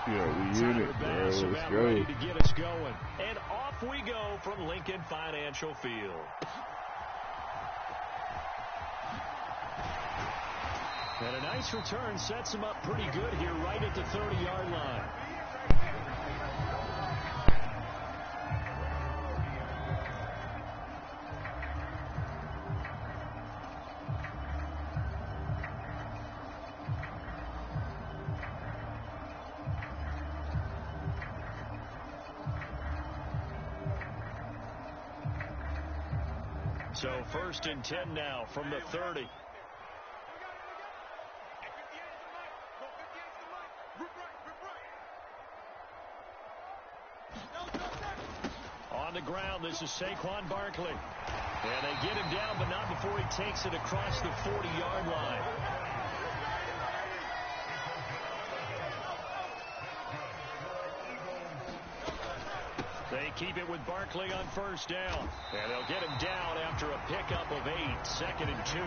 Yeah, we hit it, bro. Let's about go. ready to get us going. And off we go from Lincoln Financial Field. And a nice return sets him up pretty good here right at the 30-yard line. So 1st and 10 now from the 30. On the ground, this is Saquon Barkley. And they get him down, but not before he takes it across the 40-yard line. They keep it with Barkley on 1st down. And they'll get him down after a pickup of 8, 2nd and 2.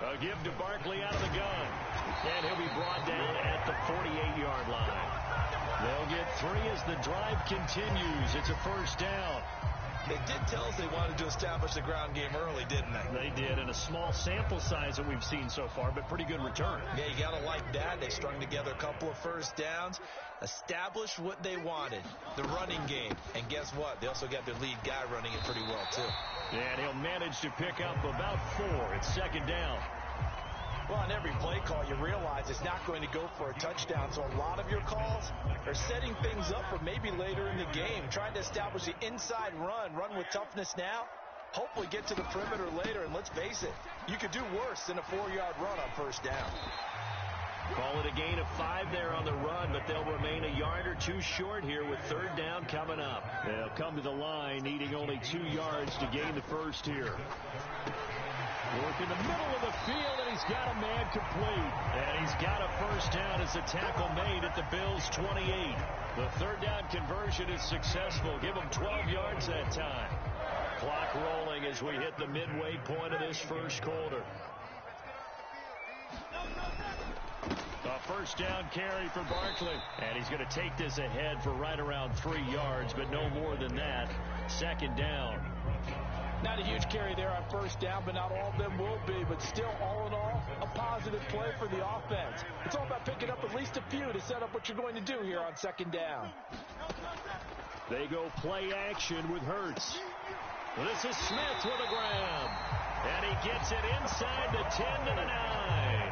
A give to Barkley out of the gun. And he'll be brought down at the 48-yard line. They'll get 3 as the drive continues. It's a 1st down. They did tell us they wanted to establish the ground game early, didn't they? They did, in a small sample size that we've seen so far, but pretty good return. Yeah, you got to like that. They strung together a couple of 1st downs, established what they wanted, the running game. And guess what? They also got their lead guy running it pretty well, too. And he'll manage to pick up about 4. It's 2nd down. Well, on every play call, you realize it's not going to go for a touchdown. So a lot of your calls are setting things up for maybe later in the game, trying to establish the inside run with toughness now, hopefully get to the perimeter later. And let's face it, you could do worse than a 4-yard run on 1st down. Call it a gain of 5 there on the run, but they'll remain a yard or 2 short here with 3rd down coming up. They'll come to the line needing only 2 yards to gain the 1st here. Work in the middle of the field, and he's got a man complete. And he's got a 1st down as the tackle made at the Bills' 28. The 3rd down conversion is successful. Give him 12 yards that time. Clock rolling as we hit the midway point of this 1st quarter. A 1st down carry for Barkley. And he's going to take this ahead for right around 3 yards, but no more than that. 2nd down. Not a huge carry there on 1st down, but not all of them will be. But still, all in all, a positive play for the offense. It's all about picking up at least a few to set up what you're going to do here on 2nd down. They go play action with Hurts. This is Smith with a grab. And he gets it inside the 10 to the 9.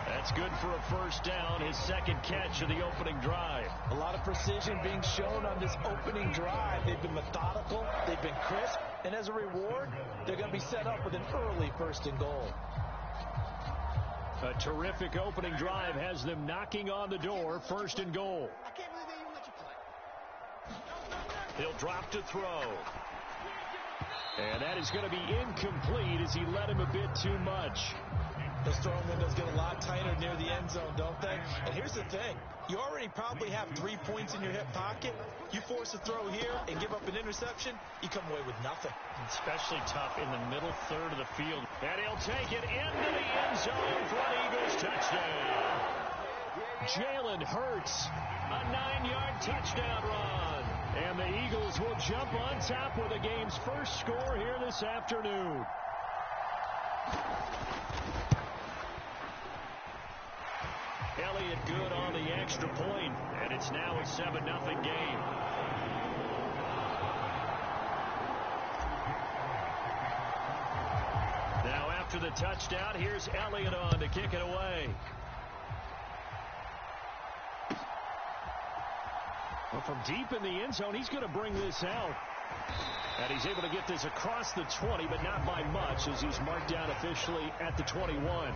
That's good for a 1st down, his 2nd catch of the opening drive. A lot of precision being shown on this opening drive. They've been methodical, they've been crisp, and as a reward, they're going to be set up with an early 1st and goal. A terrific opening drive has them knocking on the door, 1st and goal. He'll drop to throw. And that is going to be incomplete as he let him a bit too much. Those throwing windows get a lot tighter near the end zone, don't they? And here's the thing. You already probably have 3 points in your hip pocket. You force a throw here and give up an interception, you come away with nothing. Especially tough in the middle 3rd of the field. And he'll take it into the end zone for an Eagles touchdown. Jalen Hurts, a 9-yard touchdown run. And the Eagles will jump on top with the game's 1st score here this afternoon. Elliott good on the extra point, and it's now a 7-0 game. Now after the touchdown, here's Elliott on to kick it away. Well, from deep in the end zone, he's going to bring this out. And he's able to get this across the 20, but not by much, as he's marked down officially at the 21.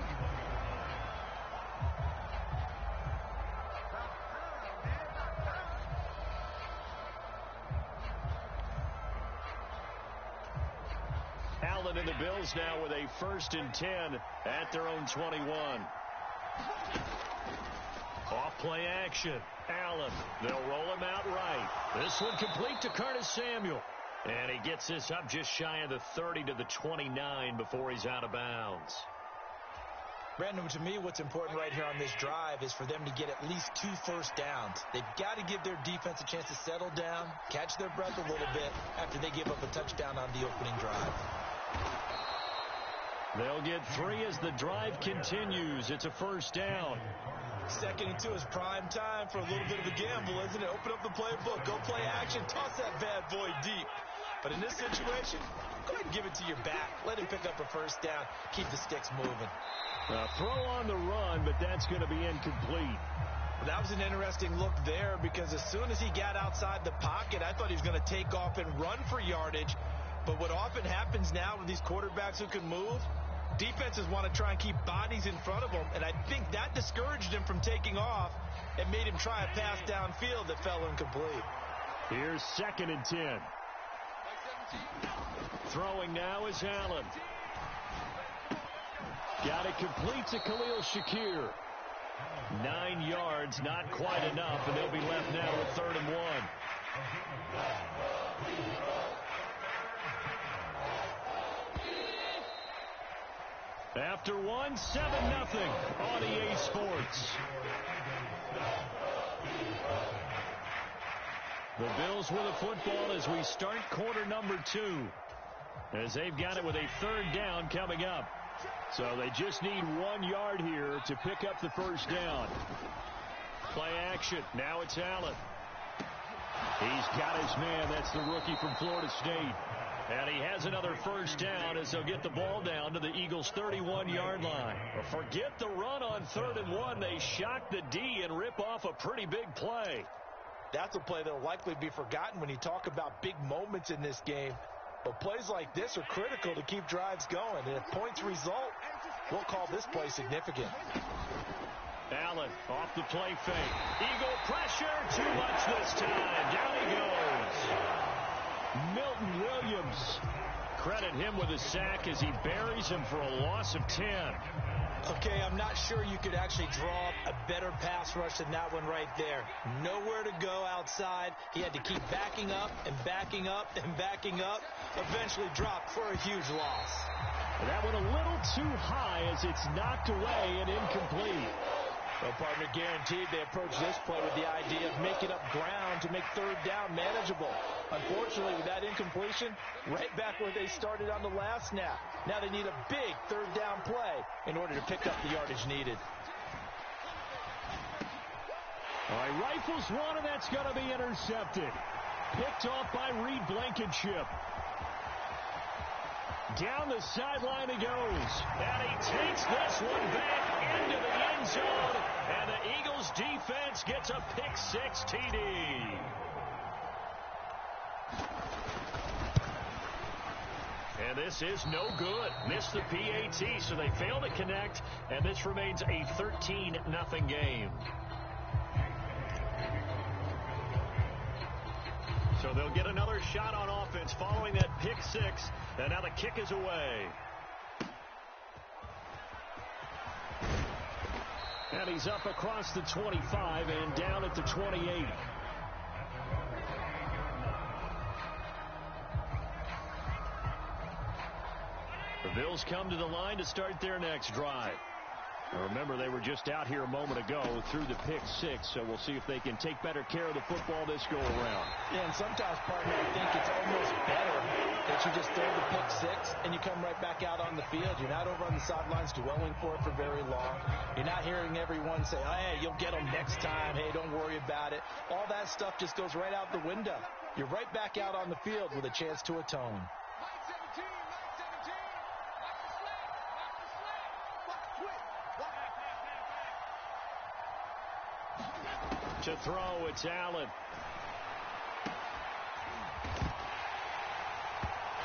Allen and the Bills now with a 1st and 10 at their own 21. Off play action. Allen. They'll roll him out right. This one complete to Curtis Samuel. And he gets this up just shy of the 30 to the 29 before he's out of bounds. Brandon, to me, what's important right here on this drive is for them to get at least 2 first downs. They've got to give their defense a chance to settle down, catch their breath a little bit after they give up a touchdown on the opening drive. They'll get 3 as the drive continues. It's a first down. 2nd and 2 is prime time for a little bit of a gamble, isn't it? Open up the playbook, go play action, toss that bad boy deep. But in this situation, go ahead and give it to your back. Let him pick up a first down. Keep the sticks moving. Throw on the run, but that's going to be incomplete. Well, that was an interesting look there because as soon as he got outside the pocket, I thought he was going to take off and run for yardage. But what often happens now with these quarterbacks who can move, defenses want to try and keep bodies in front of them, and I think that discouraged him from taking off and made him try a pass downfield that fell incomplete. Here's 2nd and 10. Throwing now is Allen. Got it complete to Khalil Shakir. 9 yards, not quite enough, and they'll be left now with 3rd and 1. After 1, 7-0 on EA Sports. The Bills with a football as we start quarter number 2. As they've got it with a 3rd down coming up. So they just need 1 yard here to pick up the first down. Play action. Now it's Allen. He's got his man. That's the rookie from Florida State. And he has another first down as they'll get the ball down to the Eagles' 31-yard line. Forget the run on 3rd and 1. They shock the D and rip off a pretty big play. That's a play that will likely be forgotten when you talk about big moments in this game. But plays like this are critical to keep drives going. And if points result, we'll call this play significant. Allen off the play fake. Eagle pressure. Too much this time. Down he goes. Milton Williams. Credit him with a sack as he buries him for a loss of 10. Okay, I'm not sure you could actually draw up a better pass rush than that one right there. Nowhere to go outside. He had to keep backing up and backing up and backing up. Eventually dropped for a huge loss. That one a little too high as it's knocked away and incomplete. Well, partner, guaranteed they approach this play with the idea of making up ground to make 3rd down manageable. Unfortunately, with that incompletion, right back where they started on the last snap. Now they need a big 3rd down play in order to pick up the yardage needed. All right, rifles one, and that's going to be intercepted. Picked off by Reed Blankenship. Down the sideline he goes. And he takes this one back into the end zone. And the Eagles defense gets a pick-6 TD. And this is no good. Missed the PAT, so they fail to connect. And this remains a 13-0 game. So they'll get another shot on offense following that pick-6. And now the kick is away. And he's up across the 25 and down at the 28. The Bills come to the line to start their next drive. Now remember, they were just out here a moment ago through the pick-6, so we'll see if they can take better care of the football this go-around. Yeah, and sometimes, partner, I think it's almost better that you just throw the pick-6 and you come right back out on the field. You're not over on the sidelines dwelling for it for very long. You're not hearing everyone say, oh, hey, you'll get them next time. Hey, don't worry about it. All that stuff just goes right out the window. You're right back out on the field with a chance to atone. To throw, it's Allen.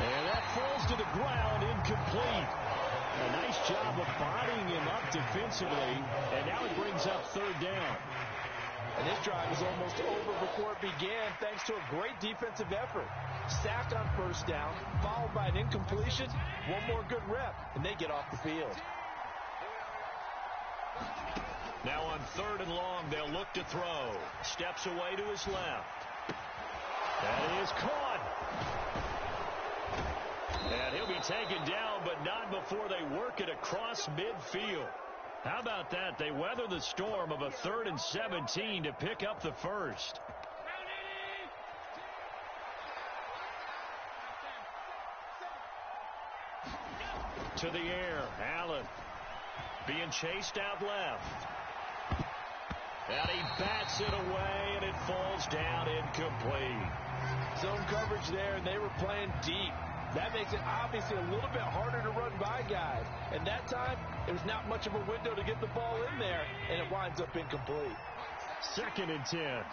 And that falls to the ground, incomplete. A nice job of bodying him up defensively, and now it brings up 3rd down. And this drive is almost over before it began thanks to a great defensive effort. Sacked on 1st down, followed by an incompletion, one more good rep, and they get off the field. Now on 3rd and long, they'll look to throw. Steps away to his left. That is caught. taken down, but not before they work it across midfield. How about that? They weather the storm of a 3rd and 17 to pick up the first. To the air, Allen being chased out left. And he bats it away, and it falls down incomplete. Zone coverage there, and they were playing deep. That makes it obviously a little bit harder to run by guys. And that time, it was not much of a window to get the ball in there, and it winds up incomplete. 2nd and 10.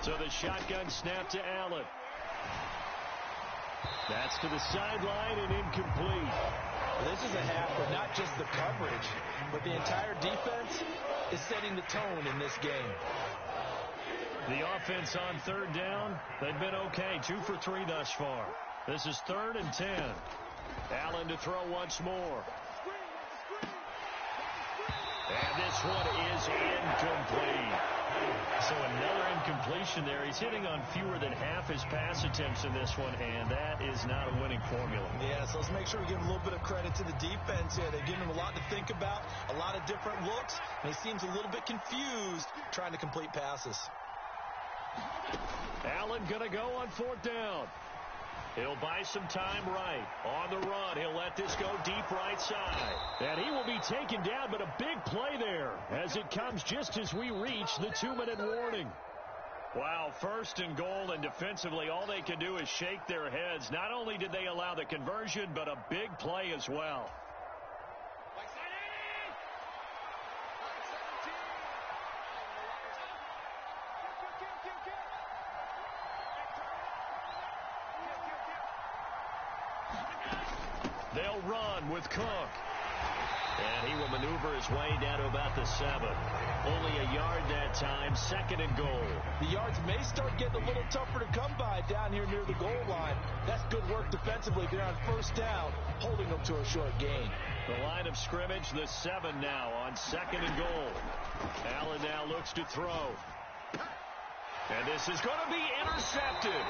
So the shotgun snap to Allen. That's to the sideline and incomplete. This is a half where not just the coverage, but the entire defense is setting the tone in this game. The offense on 3rd down, they've been okay. 2 for 3 thus far. This is 3rd and 10. Allen to throw once more. And this one is incomplete. So another incompletion there. He's hitting on fewer than half his pass attempts in this one, and that is not a winning formula. Yeah, so let's make sure we give him a little bit of credit to the defense here. They've given him a lot to think about, a lot of different looks, and he seems a little bit confused trying to complete passes. Allen going to go on 4th down. He'll buy some time right. On the run, he'll let this go deep right side. And he will be taken down, but a big play there as it comes just as we reach the 2-minute warning. Wow, 1st and goal, and defensively all they can do is shake their heads. Not only did they allow the conversion, but a big play as well. They'll run with Cook. And he will maneuver his way down to about the 7. Only a yard that time, 2nd and goal. The yards may start getting a little tougher to come by down here near the goal line. That's good work defensively. They're on 1st down, holding them to a short gain. The line of scrimmage, the 7 now on 2nd and goal. Allen now looks to throw. And this is going to be intercepted.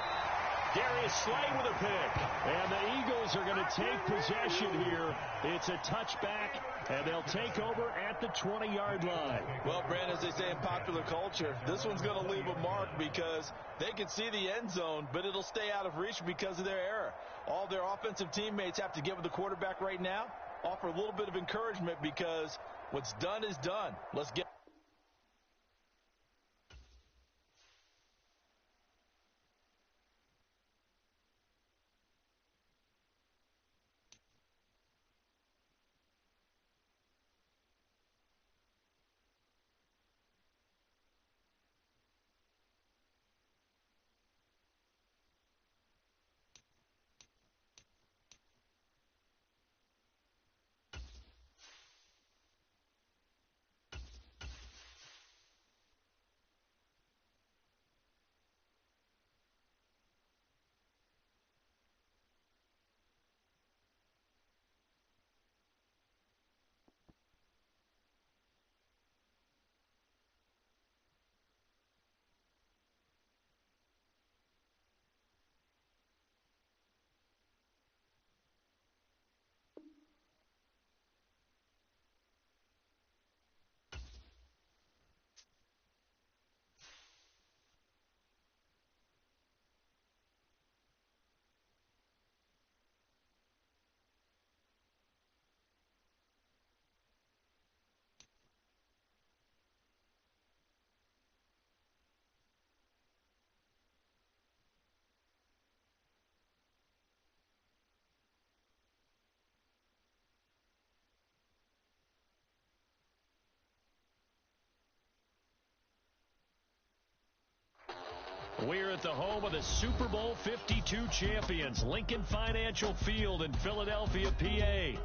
Darius Slay with a pick. And the Eagles are going to take possession here. It's a touchback, and they'll take over at the 20-yard line. Well, Brandon, as they say in popular culture, this one's going to leave a mark because they can see the end zone, but it'll stay out of reach because of their error. All their offensive teammates have to give the quarterback right now, offer a little bit of encouragement because what's done is done. Let's get We're at the home of the Super Bowl 52 champions, Lincoln Financial Field in Philadelphia, PA.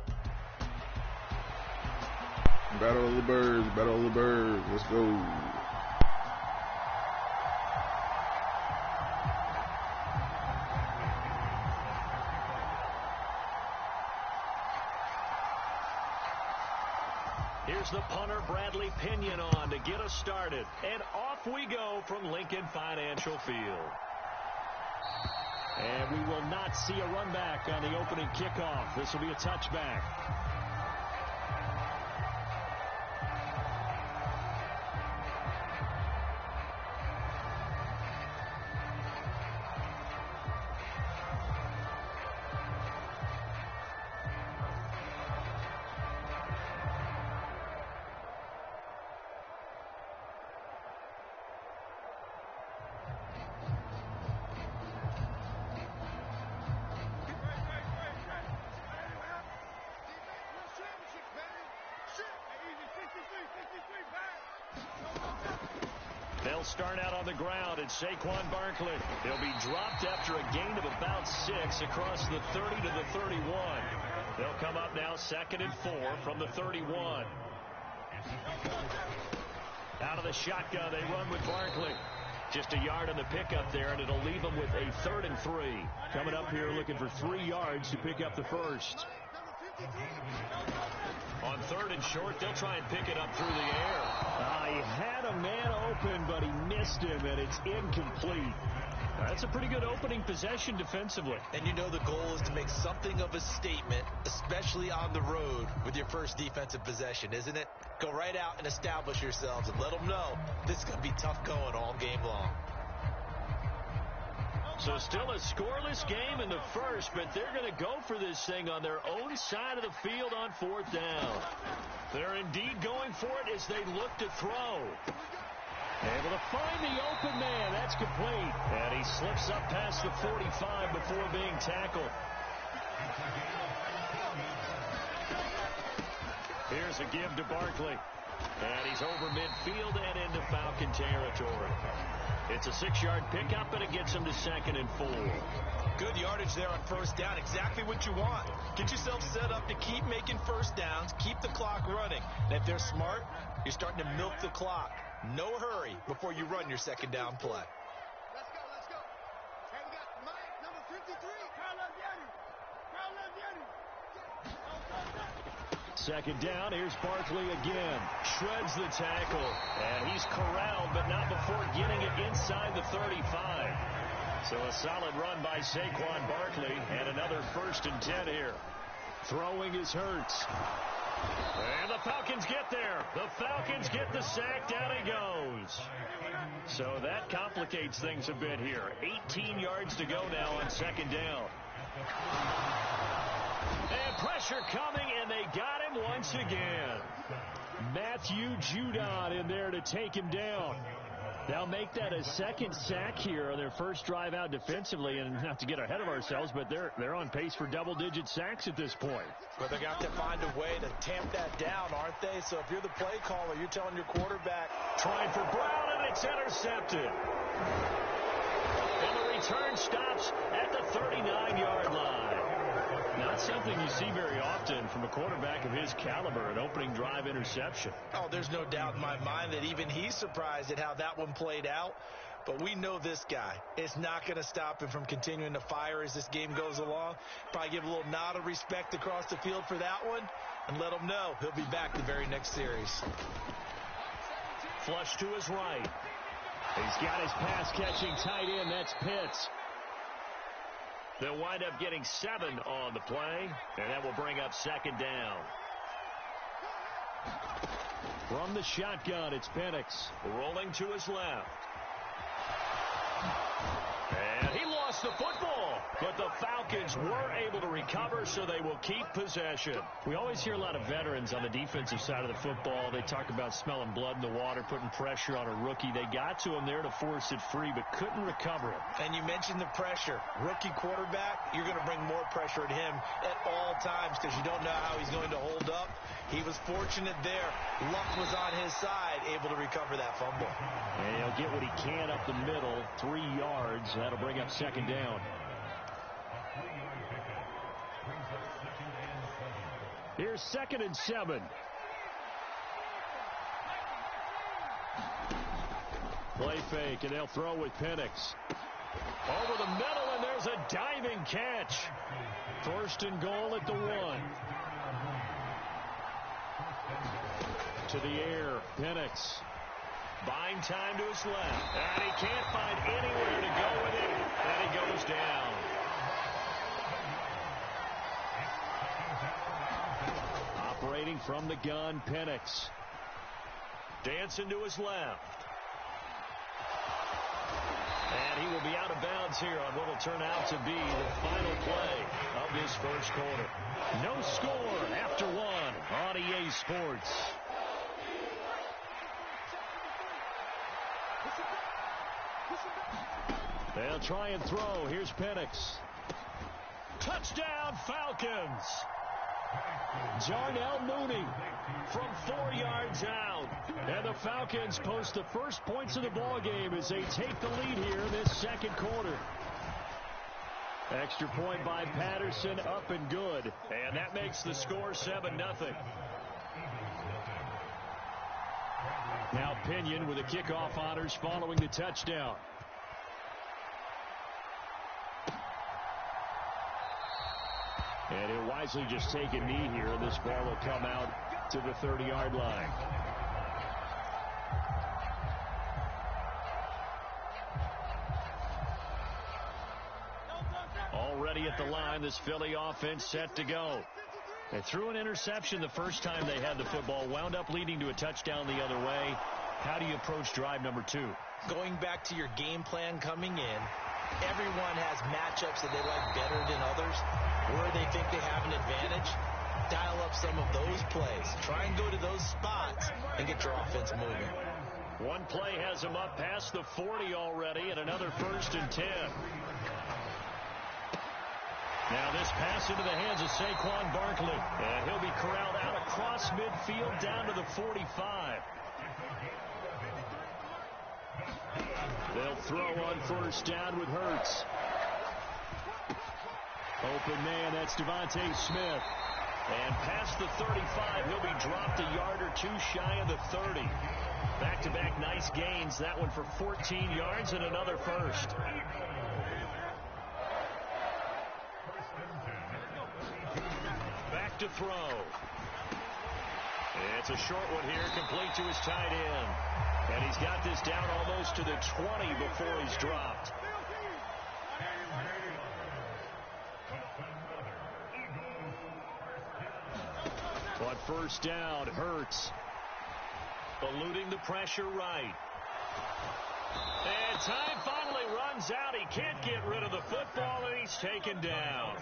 Battle of the Birds, Battle of the Birds. Let's go. Here's the punter, Bradley Pinion, on to get us started. And off we go from Lincoln Financial Field. And we will not see a run back on the opening kickoff. This will be a touchback. They'll start out on the ground, and Saquon Barkley. He'll be dropped after a gain of about 6 across the 30 to the 31. They'll come up now 2nd and 4 from the 31. Out of the shotgun, they run with Barkley. Just a yard on the pickup there, and it'll leave them with a 3rd and 3. Coming up here looking for 3 yards to pick up the first. On 3rd and short, they'll try and pick it up through the air. He had a man open, but he missed him, and it's incomplete. That's a pretty good opening possession defensively. And you know the goal is to make something of a statement, especially on the road with your first defensive possession, isn't it? Go right out and establish yourselves and let them know this is going to be tough going all game long. So still a scoreless game in the first, but they're going to go for this thing on their own side of the field on 4th down. They're indeed going for it as they look to throw. Able to find the open man. That's complete. And he slips up past the 45 before being tackled. Here's a give to Barkley. And he's over midfield and into Falcon territory. It's a 6-yard pickup, and it gets him to 2nd and 4. Good yardage there on 1st down. Exactly what you want. Get yourself set up to keep making 1st downs, keep the clock running. And if they're smart, you're starting to milk the clock. No hurry before you run your 2nd down play. Let's go. Hey, we got Mike, number 53. Second down, here's Barkley again. Shreds the tackle, and he's corralled, but not before getting it inside the 35. So a solid run by Saquon Barkley, and another 1st and 10 here. Throwing is Hurts. And the Falcons get there. The Falcons get the sack. Down he goes. So that complicates things a bit here. 18 yards to go now on 2nd down. And pressure coming, and they got him once again. Matthew Judon in there to take him down. They'll make that a 2nd sack here on their first drive out defensively, and not to get ahead of ourselves, but they're on pace for double-digit sacks at this point. But they're going to have to find a way to tamp that down, aren't they? So if you're the play caller, you're telling your quarterback. Trying for Brown, and it's intercepted. And the return stops at the 39-yard line. Not something you see very often from a quarterback of his caliber, an opening drive interception. Oh, there's no doubt in my mind that even he's surprised at how that one played out. But we know this guy. It's not going to stop him from continuing to fire as this game goes along. Probably give a little nod of respect across the field for that one and let him know he'll be back the very next series. Flush to his right. He's got his pass-catching tight end. That's Pitts. They'll wind up getting 7 on the play, and that will bring up 2nd down. From the shotgun, it's Penix rolling to his left. And he lost the football, but the Falcons were able to recover, so they will keep possession. We always hear a lot of veterans on the defensive side of the football. They talk about smelling blood in the water, putting pressure on a rookie. They got to him there to force it free, but couldn't recover it. And you mentioned the pressure. Rookie quarterback, you're going to bring more pressure at him at all times because you don't know how he's going to hold up. He was fortunate there. Luck was on his side, able to recover that fumble. And he'll get what he can up the middle, 3 yards. That'll bring up 2nd down. Here's 2nd and 7. Play fake, and they'll throw with Penix. Over the middle, and there's a diving catch. 1st and goal at the 1. To the air, Penix. Buying time to his left. And he can't find anywhere to go with it. And he goes down. Operating from the gun, Penix. Dancing to his left. And he will be out of bounds here on what will turn out to be the final play of this first quarter. No score after one on EA Sports. They'll try and throw. Here's Penix. Touchdown, Falcons. Darnell Mooney from 4 yards out. And the Falcons post the first points of the ball game as they take the lead here in this second quarter. Extra point by Patterson, up and good. And that makes the score 7-0. Now Pinion with the kickoff honors following the touchdown. And he'll wisely just take a knee here, and this ball will come out to the 30-yard line. Already at the line, this Philly offense set to go. They threw an interception the first time they had the football, wound up leading to a touchdown the other way. How do you approach drive number 2? Going back to your game plan coming in, everyone has matchups that they like better than others, where they think they have an advantage. Dial up some of those plays. Try and go to those spots and get your offense moving. One play has him up past the 40 already, and another 1st and 10. Now this pass into the hands of Saquon Barkley, and he'll be corralled out across midfield down to the 45. They'll throw on 1st down with Hurts. Open man, that's Devontae Smith. And past the 35, he'll be dropped a yard or 2 shy of the 30. Back-to-back nice gains. That one for 14 yards and another 1st. Back to throw. It's a short one here, complete to his tight end. And he's got this down almost to the 20 before he's dropped. On 1st down, Hurts eluding the pressure right. And time finally runs out. He can't get rid of the football, and he's taken down.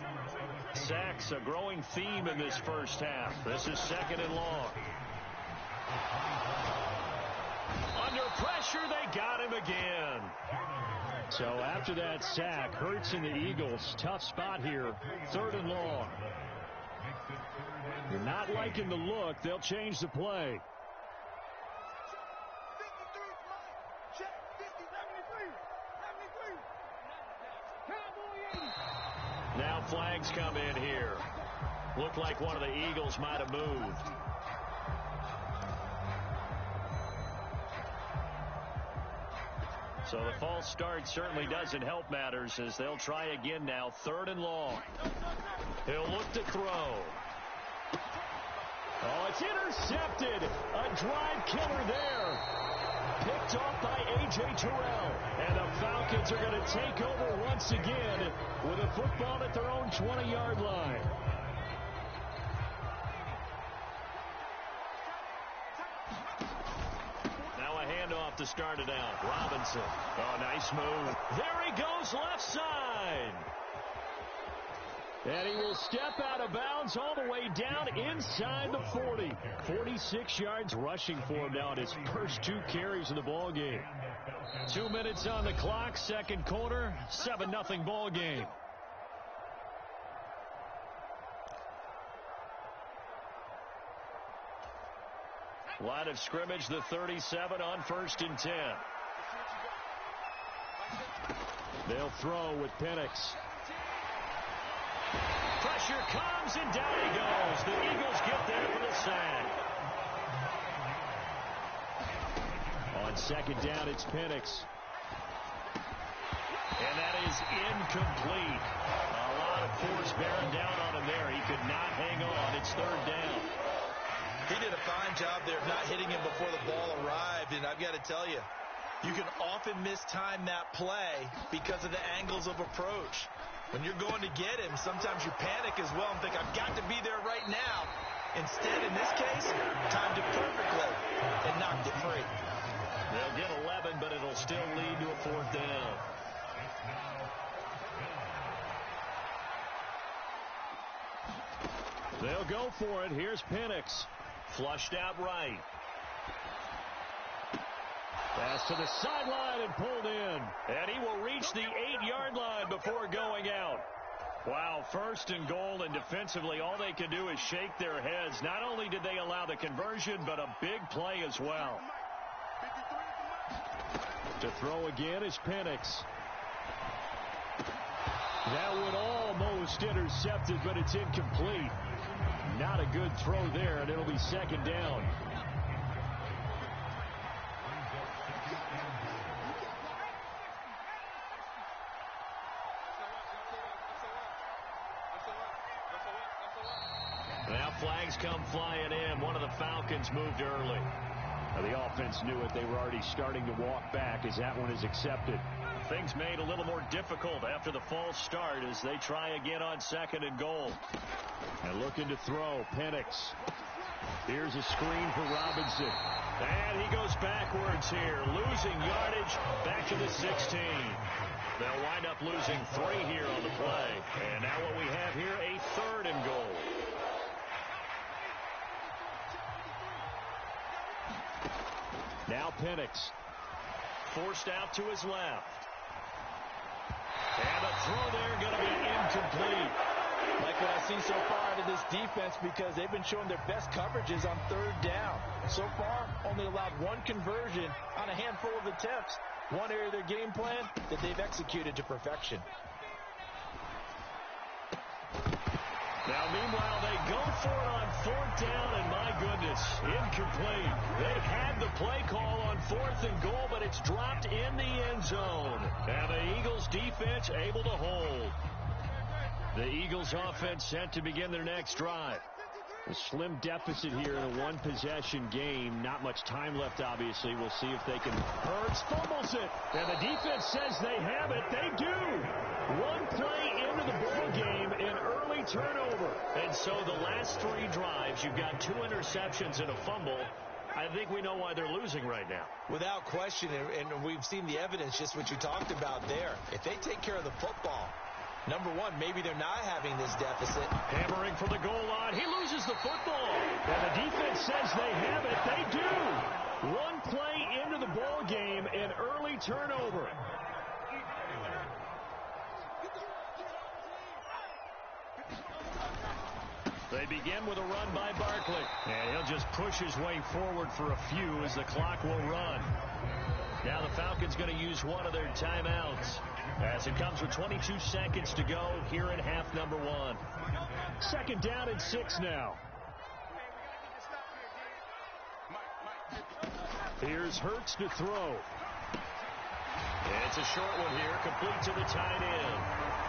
Sacks, a growing theme in this first half. This is 2nd and long. Under pressure, they got him again. So after that sack, Hurts and the Eagles, tough spot here. 3rd and long. You're not liking the look. They'll change the play. Now flags come in here. Looked like one of the Eagles might have moved. So the false start certainly doesn't help matters as they'll try again now. 3rd and long. He'll look to throw. Oh, it's intercepted. A drive killer there. Picked off by A.J. Terrell. And the Falcons are going to take over once again with a football at their own 20-yard line. Now a handoff to start it out. Robinson. Oh, nice move. There he goes left side. And he will step out of bounds all the way down inside the 40. 46 yards rushing for him now in his first 2 carries of the ball game. 2 minutes on the clock, second quarter, 7-0 ball game. Line of scrimmage, the 37 on 1st and 10. They'll throw with Penix. Pressure comes, and down he goes. The Eagles get there for the sack. On 2nd down, it's Penix. And that is incomplete. A lot of force bearing down on him there. He could not hang on. It's 3rd down. He did a fine job there of not hitting him before the ball arrived. And got to tell you, you can often mistime that play because of the angles of approach. When you're going to get him, sometimes you panic as well and think, I've got to be there right now. Instead, in this case, timed it perfectly and knocked it free. They'll get 11, but it'll still lead to a 4th down. They'll go for it. Here's Penix. Flushed out right. Pass to the sideline and pulled in. And he will reach the 8-yard line before going out. Wow, 1st and goal, and defensively all they can do is shake their heads. Not only did they allow the conversion, but a big play as well. To throw again is Penix. That would almost intercept it, but it's incomplete. Not a good throw there, and it'll be 2nd down. Now flags come flying in. One of the Falcons moved early. Now the offense knew it. They were already starting to walk back as that one is accepted. Things made a little more difficult after the false start as they try again on 2nd and goal. And looking to throw, Penix. Here's a screen for Robinson. And he goes backwards here, losing yardage back to the 16. They'll wind up losing 3 here on the play. And now what we have here, a 3rd and goal. Now Penix. Forced out to his left. And the throw there going to be incomplete. Like what I've seen so far out of this defense, because they've been showing their best coverages on 3rd down. So far, only allowed 1 conversion on a handful of attempts. One area of their game plan that they've executed to perfection. Now, meanwhile, they go for it on 4th down, and my goodness, incomplete. They had the play call on 4th and goal, but it's dropped in the end zone. And the Eagles defense able to hold. The Eagles offense set to begin their next drive. A slim deficit here in a 1-possession game. Not much time left, obviously. We'll see if they can. Hurts fumbles it, and the defense says they have it. They do. 1 play into the ball game, an early turnover. And so the last 3 drives, you've got 2 interceptions and a fumble. I think we know why they're losing right now. Without question, and we've seen the evidence, just what you talked about there. If they take care of the football, number one, maybe they're not having this deficit. Hammering for the goal line. He loses the football. And the defense says they have it. They do. 1 play into the ball game, an early turnover. They begin with a run by Barkley. And he'll just push his way forward for a few as the clock will run. Now the Falcons going to use one of their timeouts as it comes with 22 seconds to go here in half number 1. 2nd down and 6 now. Here's Hurts to throw. And it's a short one here, complete to the tight end.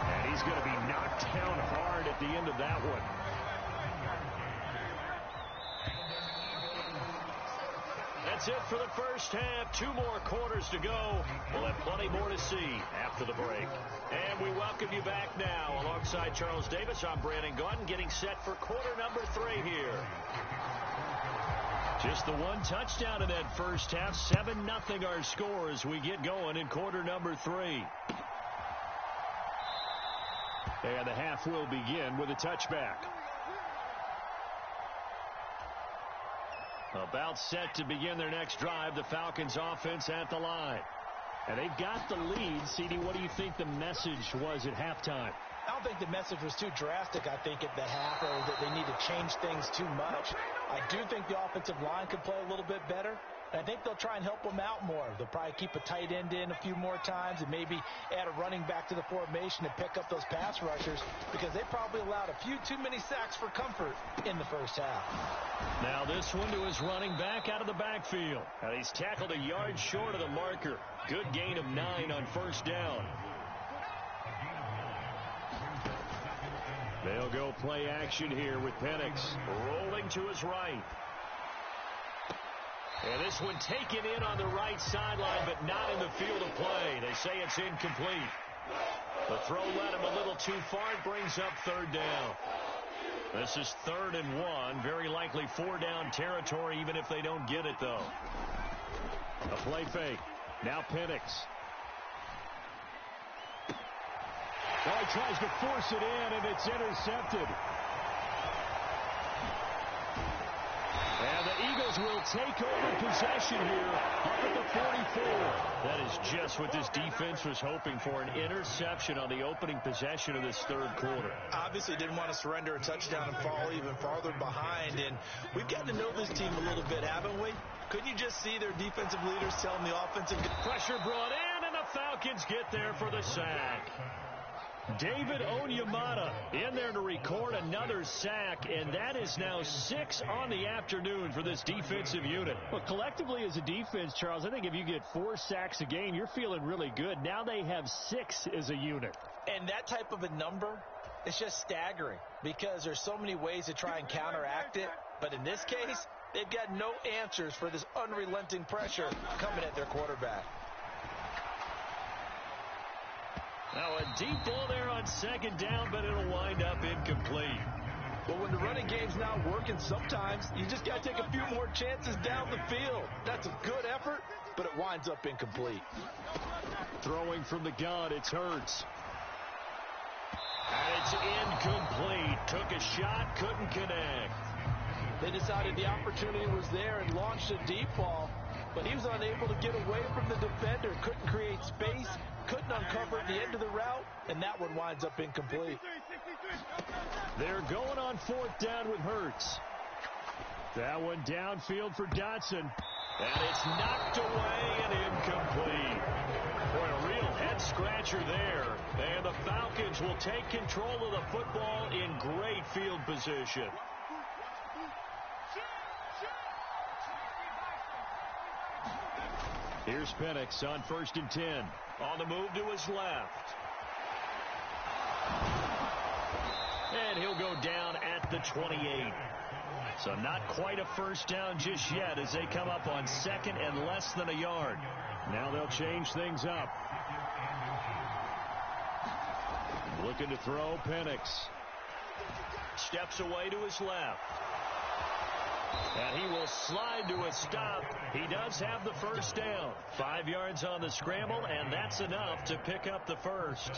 And he's going to be knocked down hard at the end of that one. That's it for the first half. 2 more quarters to go. We'll have plenty more to see after the break. And we welcome you back now. Alongside Charles Davis, I'm Brandon Gaudin, getting set for quarter number 3 here. Just the 1 touchdown in that first half. 7-0 our score as we get going in quarter number 3. And the half will begin with a touchback. About set to begin their next drive, the Falcons offense at the line. And they've got the lead. CD, what do you think the message was at halftime? I don't think the message was too drastic, I think, at the half, or that they need to change things too much. I do think the offensive line could play a little bit better. And I think they'll try and help them out more. They'll probably keep a tight end in a few more times and maybe add a running back to the formation to pick up those pass rushers, because they probably allowed a few too many sacks for comfort in the first half. Now this one to his running back out of the backfield. And he's tackled a yard short of the marker. Good gain of 9 on first down. They'll go play action here with Penix rolling to his right. And this one taken in on the right sideline, but not in the field of play. They say it's incomplete. The throw led him a little too far. It brings up third down. This is 3rd and 1. Very likely 4-down territory, even if they don't get it, though. A play fake. Now Penix. Oh, he tries to force it in, and it's intercepted. And the Eagles will take over possession here up at the 44. That is just what this defense was hoping for, an interception on the opening possession of this third quarter. Obviously didn't want to surrender a touchdown and fall even farther behind. And we've got to know this team a little bit, haven't we? Couldn't you just see their defensive leaders telling the offensive... Pressure brought in, and the Falcons get there for the sack. David Onyemata in there to record another sack, and that is now 6 on the afternoon for this defensive unit. Well, collectively as a defense, Charles, I think if you get 4 sacks a game, you're feeling really good. Now they have 6 as a unit. And that type of a number, it's just staggering because there's so many ways to try and counteract it. But in this case, they've got no answers for this unrelenting pressure coming at their quarterback. Now a deep ball there on 2nd down, but it'll wind up incomplete. Well, when the running game's not working, sometimes you just got to take a few more chances down the field. That's a good effort, but it winds up incomplete. Throwing from the gun, it's Hurts. And it's incomplete. Took a shot, couldn't connect. They decided the opportunity was there and launched a deep ball, but he was unable to get away from the defender, couldn't create space, couldn't uncover at the end of the route, and that one winds up incomplete. They're going on 4th down with Hurts. That one downfield for Dotson. And it's knocked away and incomplete. Boy, a real head-scratcher there. And the Falcons will take control of the football in great field position. Here's Penix on 1st and 10. On the move to his left. And he'll go down at the 28. So not quite a first down just yet as they come up on 2nd and less than a yard. Now they'll change things up. Looking to throw, Penix. Steps away to his left. And he will slide to a stop. He does have the first down. 5 yards on the scramble, and that's enough to pick up the first.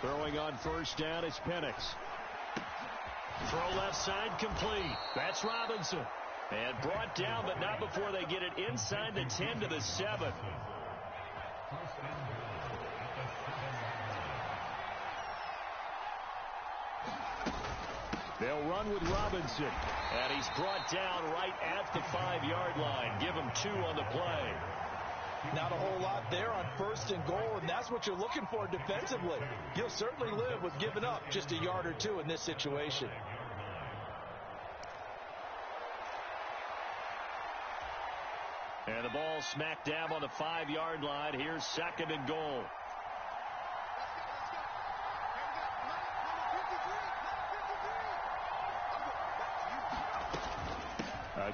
Throwing on 1st down is Penix. Throw left side complete. That's Robinson. And brought down, but not before they get it inside the 10 to the 7. They'll run with Robinson. And he's brought down right at the 5-yard line. Give him 2 on the play. Not a whole lot there on 1st and goal, and that's what you're looking for defensively. You'll certainly live with giving up just a yard or 2 in this situation. And the ball smack dab on the 5-yard line. Here's 2nd and goal.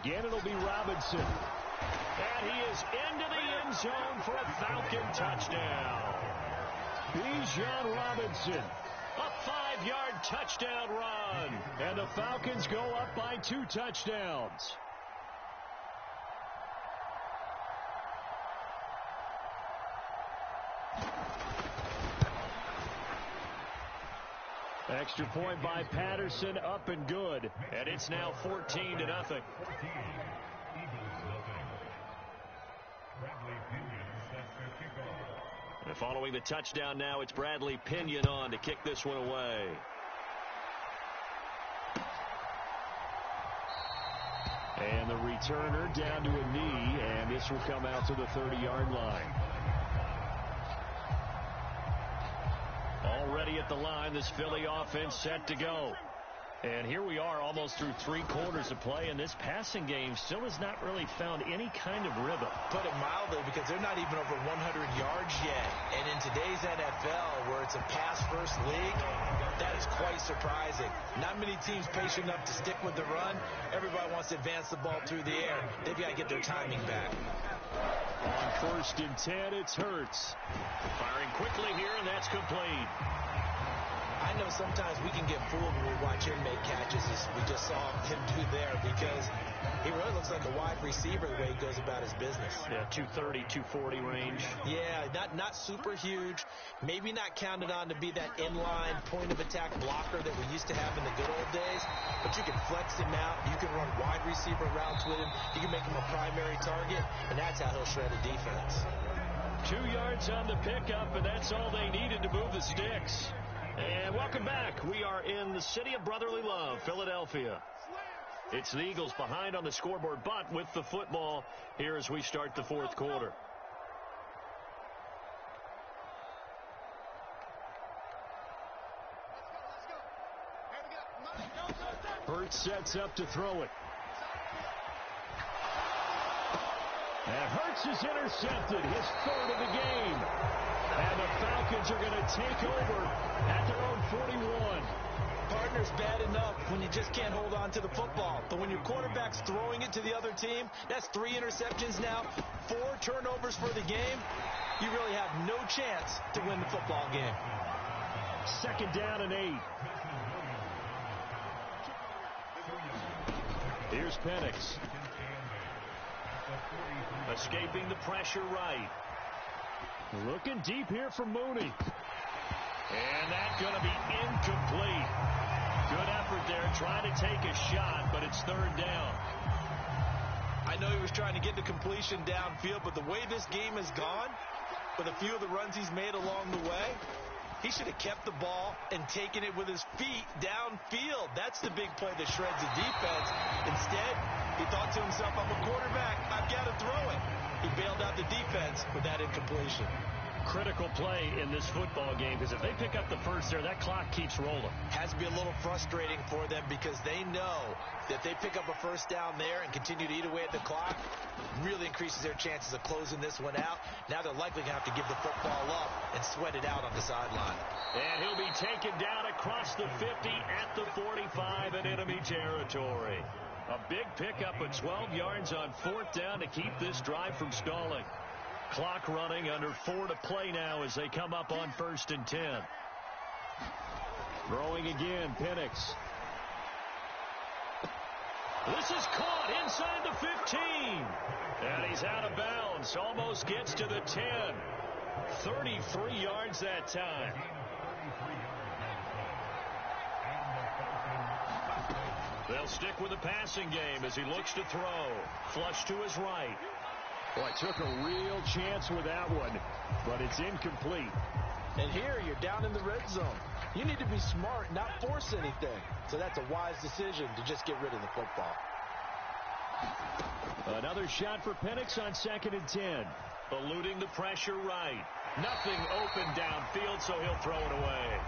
Again, it'll be Robinson. And he is into the end zone for a Falcon touchdown. Bijan Robinson. A 5-yard touchdown run. And the Falcons go up by 2 touchdowns. Extra point by Patterson, up and good. And it's now 14-0. And following the touchdown now, it's Bradley Pinion on to kick this one away. And the returner down to a knee, and this will come out to the 30-yard line. Already at the line, this Philly offense set to go. And here we are almost through 3 quarters of play, and this passing game still has not really found any kind of rhythm. Put it mildly, because they're not even over 100 yards yet. And in today's NFL, where it's a pass-first league, that is quite surprising. Not many teams patient enough to stick with the run. Everybody wants to advance the ball through the air. They've got to get their timing back. On 1st and 10, it's Hurts. Firing quickly here, and that's complete. I know sometimes we can get fooled when we watch him make catches, as we just saw him do there, because he really looks like a wide receiver the way he goes about his business. Yeah, 230, 240 range. Yeah, not super huge. Maybe not counted on to be that inline point-of-attack blocker that we used to have in the good old days, but you can flex him out. You can run wide receiver routes with him. You can make him a primary target, and that's how he'll shred a defense. 2 yards on the pickup, and that's all they needed to move the sticks. And welcome back. We are in the city of brotherly love, Philadelphia. It's the Eagles behind on the scoreboard, but with the football here as we start the 4th quarter. Hurts sets up to throw it. And Hurts is intercepted, his 3rd of the game. And the Falcons are going to take over at their own 41. Partner's bad enough when you just can't hold on to the football. But when your quarterback's throwing it to the other team, that's 3 interceptions now, 4 turnovers for the game. You really have no chance to win the football game. 2nd down and 8. Here's Penix. Escaping the pressure right. Looking deep here for Mooney. And that's going to be incomplete. Good effort there, trying to take a shot, but it's 3rd down. I know he was trying to get the completion downfield, but the way this game has gone, with a few of the runs he's made along the way, he should have kept the ball and taken it with his feet downfield. That's the big play that shreds the defense. Instead, he thought to himself, I'm a quarterback, I've got to throw it. He bailed out the defense with that incompletion. Critical play in this football game, because if they pick up the first there, that clock keeps rolling. Has to be a little frustrating for them, because they know that if they pick up a 1st down there and continue to eat away at the clock, really increases their chances of closing this one out. Now they're likely going to have to give the football up and sweat it out on the sideline. And he'll be taken down across the 50 at the 45 in enemy territory. A big pickup of 12 yards on 4th down to keep this drive from stalling. Clock running, under 4 to play now as they come up on 1st and 10. Throwing again, Penix. This is caught inside the 15. And he's out of bounds. Almost gets to the 10. 33 yards that time. They'll stick with the passing game as he looks to throw. Flush to his right. Boy, took a real chance with that one, but it's incomplete. And here you're down in the red zone. You need to be smart, not force anything. So that's a wise decision to just get rid of the football. Another shot for Penix on 2nd and 10. Eluding the pressure right. Nothing open downfield, so he'll throw it away.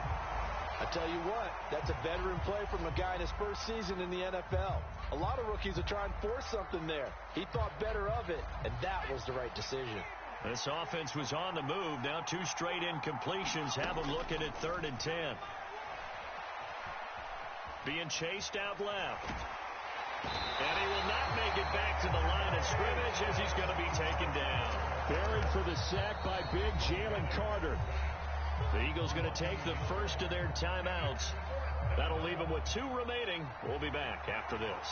I tell you what, that's a veteran play from a guy in his 1st season in the NFL. A lot of rookies are trying to force something there. He thought better of it, and that was the right decision. This offense was on the move. Now 2 straight incompletions have them looking at 3rd and 10. Being chased out left. And he will not make it back to the line of scrimmage as he's going to be taken down. Buried for the sack by big Jalen Carter. The Eagles going to take the first of their timeouts. That'll leave them with 2 remaining. We'll be back after this.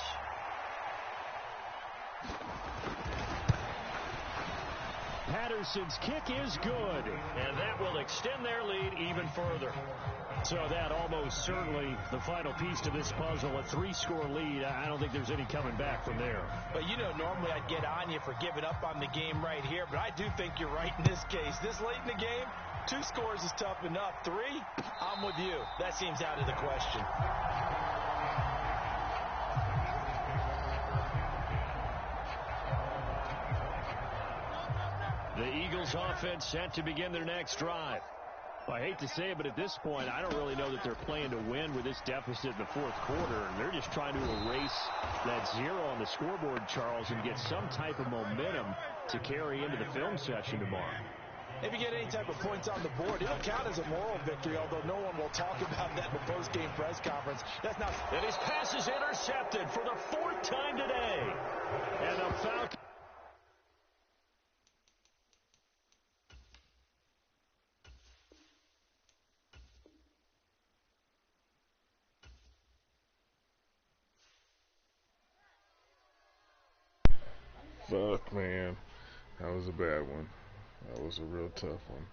Patterson's kick is good, and that will extend their lead even further. So that almost certainly the final piece to this puzzle, a 3-score lead. I don't think there's any coming back from there. But, you know, normally I'd get on you for giving up on the game right here, but I do think you're right in this case. This late in the game, 2 scores is tough enough. 3, I'm with you. That seems out of the question. The Eagles offense set to begin their next drive. Well, I hate to say it, but at this point, I don't really know that they're playing to win with this deficit in the fourth quarter. They're just trying to erase that 0 on the scoreboard, Charles, and get some type of momentum to carry into the film session tomorrow. If you get any type of points on the board, it'll count as a moral victory, although no one will talk about that in the post-game press conference. That's not. And his pass is intercepted for the 4th time today. And the Falcons. Fuck, man. That was a bad one. That was a real tough one.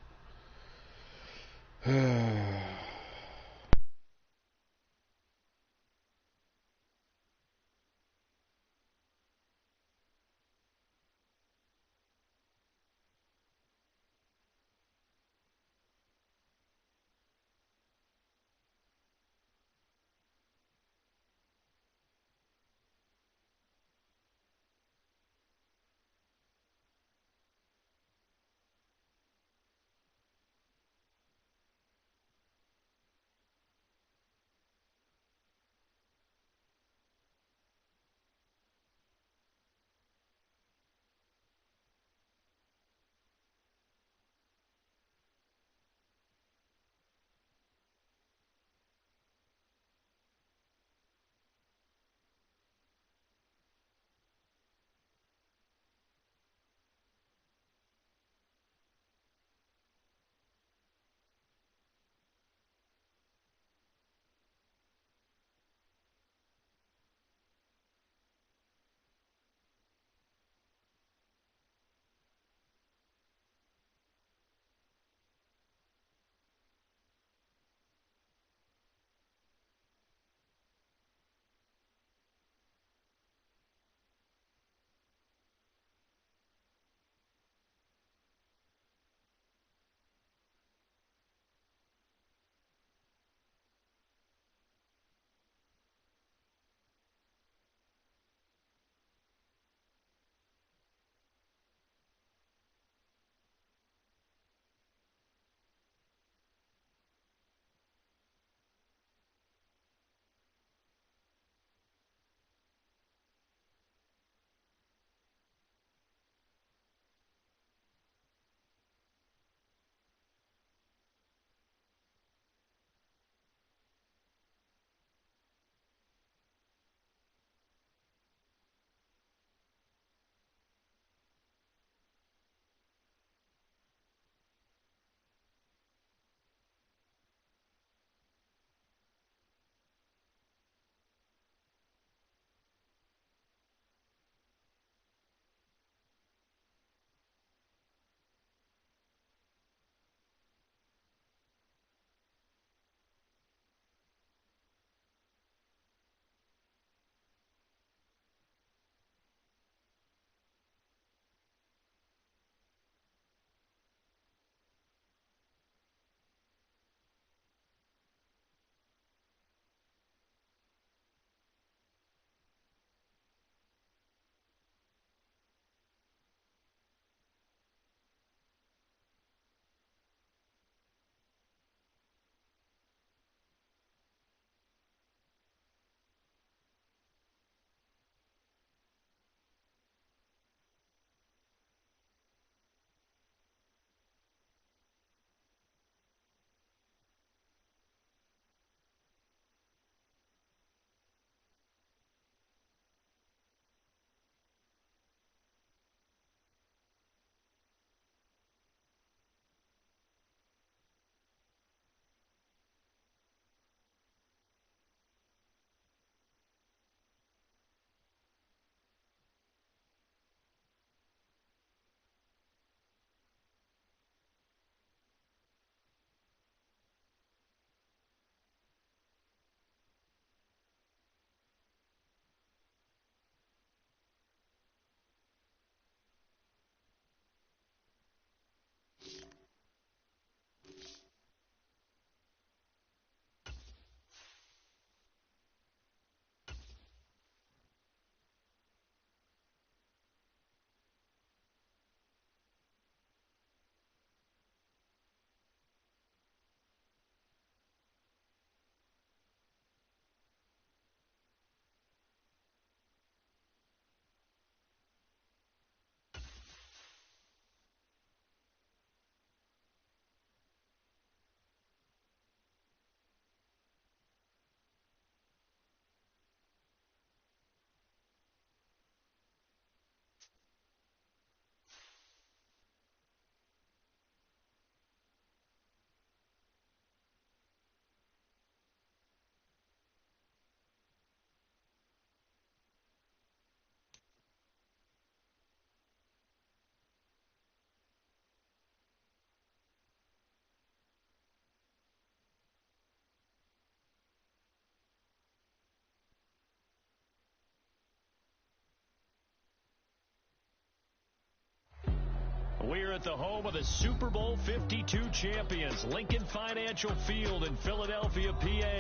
at the home of the Super Bowl 52 champions, Lincoln Financial Field in Philadelphia, PA.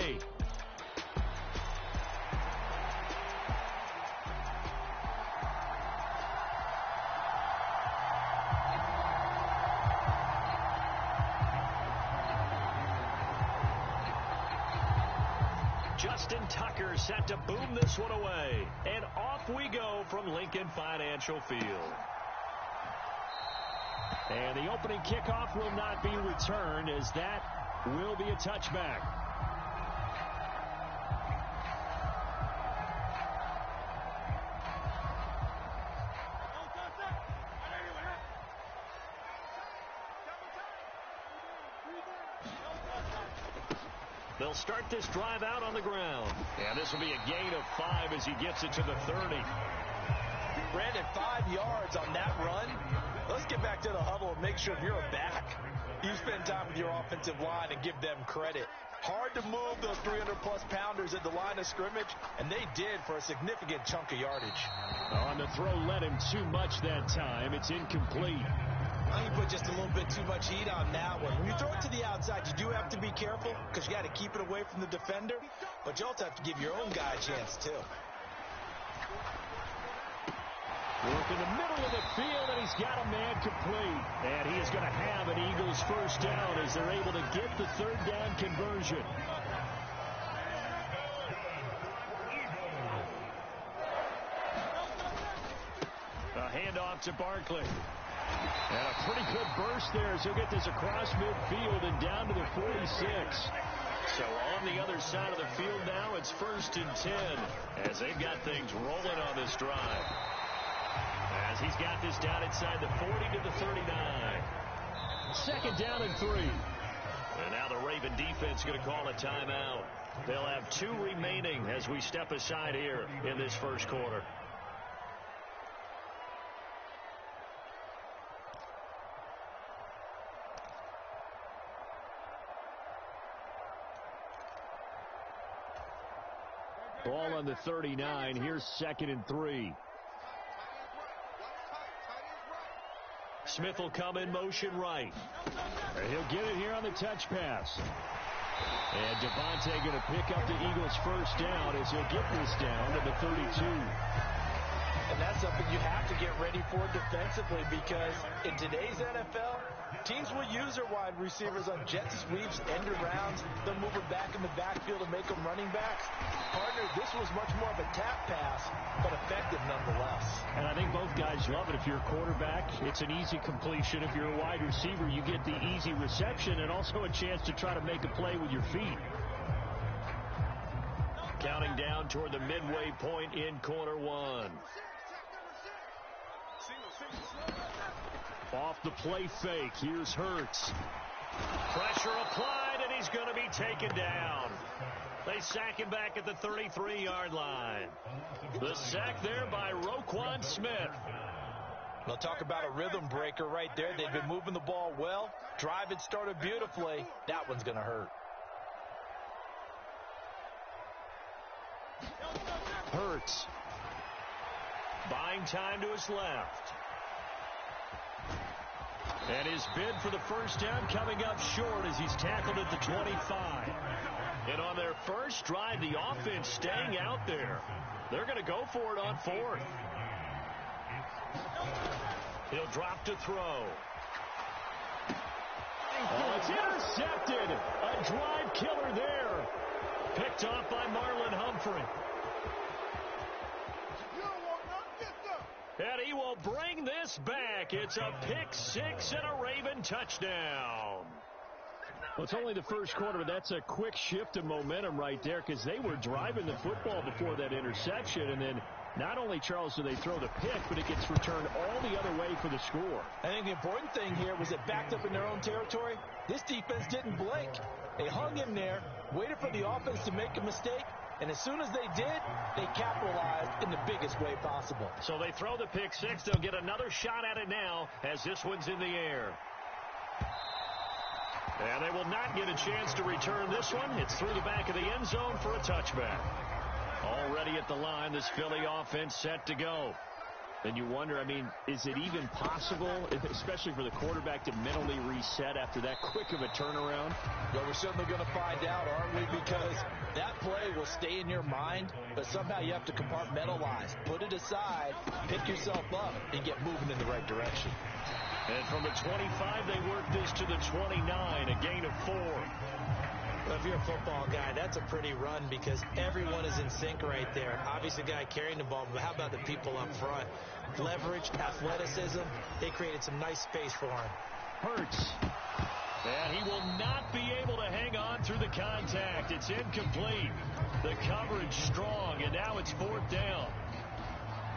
Justin Tucker set to boom this one away. And off we go from Lincoln Financial Field. And the opening kickoff will not be returned, as that will be a touchback. They'll start this drive out on the ground. And this will be a gain of 5 as he gets it to the 30. Brandon, 5 yards on that run. Let's get back to the huddle and make sure if you're a back, you spend time with your offensive line and give them credit. Hard to move those 300-plus pounders at the line of scrimmage, and they did for a significant chunk of yardage. On the throw, led him too much that time. It's incomplete. I think you put just a little bit too much heat on that one. When you throw it to the outside, you do have to be careful because you got to keep it away from the defender, but you also have to give your own guy a chance, too. Work in the middle of the field, and he's got a man complete. And he is going to have an Eagles first down as they're able to get the third down conversion. A handoff to Barkley. And a pretty good burst there as he'll get this across midfield and down to the 46. So on the other side of the field now, it's 1st and 10 as they've got things rolling on this drive. As he's got this down inside the 40 to the 39. 2nd down and 3. And now the Raven defense going to call a timeout. They'll have 2 remaining as we step aside here in this first quarter. Ball on the 39. Here's 2nd and 3. Smith will come in motion right. And he'll get it here on the touch pass. And Devontae going to pick up the Eagles first down as he'll get this down to the 32. And that's something you have to get ready for defensively because in today's NFL, teams will use their wide receivers on jet sweeps, end arounds. They'll move them back in the backfield and make them running backs. Partner, this was much more of a tap pass, but effective nonetheless. And I think both guys love it. If you're a quarterback, it's an easy completion. If you're a wide receiver, you get the easy reception and also a chance to try to make a play with your feet. Counting down toward the midway point in quarter 1. Off the play fake. Here's Hurts. Pressure applied, and he's going to be taken down. They sack him back at the 33-yard line. The sack there by Roquan Smith. We'll talk about a rhythm breaker right there. They've been moving the ball well. Drive had started beautifully. That one's going to hurt. Hurts. Buying time to his left. And his bid for the first down coming up short as he's tackled at the 25. And on their first drive, the offense staying out there. They're going to go for it on 4th. He'll drop to throw. Oh, it's intercepted. A drive killer there. Picked off by Marlon Humphrey. And he will bring this back. It's a pick 6 and a Raven touchdown. Well, it's only the first quarter, but that's a quick shift of momentum right there because they were driving the football before that interception. And then not only, Charles, do they throw the pick, but it gets returned all the other way for the score. I think the important thing here was it backed up in their own territory. This defense didn't blink. They hung in there, waited for the offense to make a mistake. And as soon as they did, they capitalized in the biggest way possible. So they throw the pick 6. They'll get another shot at it now as this one's in the air. And they will not get a chance to return this one. It's through the back of the end zone for a touchback. Already at the line, this Philly offense set to go. And you wonder, I mean, is it even possible, especially for the quarterback, to mentally reset after that quick of a turnaround? Well, we're certainly going to find out, aren't we? Because that play will stay in your mind, but somehow you have to compartmentalize, put it aside, pick yourself up, and get moving in the right direction. And from the 25, they work this to the 29, a gain of 4. Well, if you're a football guy, that's a pretty run because everyone is in sync right there. Obviously, the guy carrying the ball, but how about the people up front? Leverage, athleticism, they created some nice space for him. Hurts. And he will not be able to hang on through the contact. It's incomplete. The coverage strong, and now it's 4th down.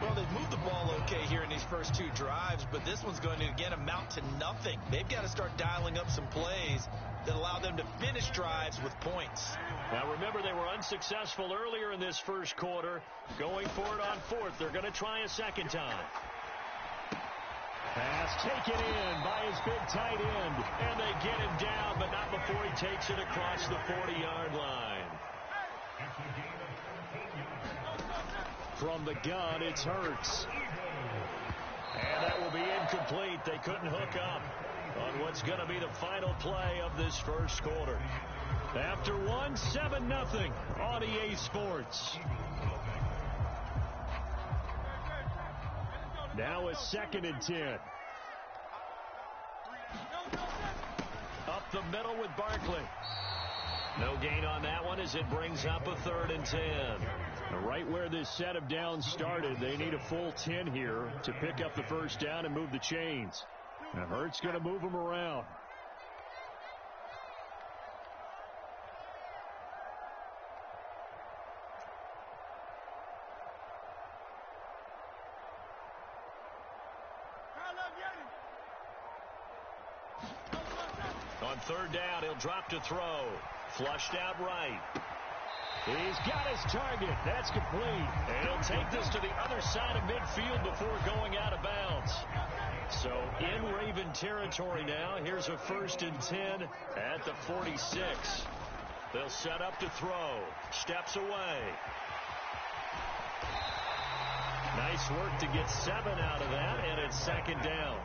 Well, they've moved the ball okay here in these first 2 drives, but this one's going to, again, amount to nothing. They've got to start dialing up some plays that allow them to finish drives with points. Now, remember, they were unsuccessful earlier in this first quarter. Going for it on 4th. They're going to try a second time. Pass taken in by his big tight end. And they get him down, but not before he takes it across the 40-yard line. From the gun, it's Hurts. And that will be incomplete. They couldn't hook up on what's going to be the final play of this first quarter. After 7-0 on EA Sports. Now a 2nd and 10. Up the middle with Barkley. No gain on that one as it brings up a 3rd and 10. Right where this set of downs started, they need a full 10 here to pick up the first down and move the chains. Now Hurts going to move them around. On 3rd down, he'll drop to throw. Flushed out right. He's got his target. That's complete. And he'll take this to the other side of midfield before going out of bounds. So in Raven territory now. Here's a 1st and 10 at the 46. They'll set up to throw. Steps away. Nice work to get 7 out of that, and it's 2nd down.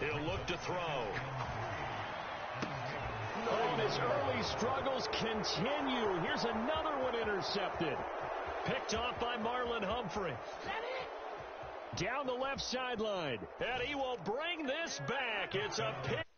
He'll look to throw. Oh, and his early struggles continue. Here's another one intercepted. Picked off by Marlon Humphrey. Down the left sideline. And he will bring this back. It's a pick.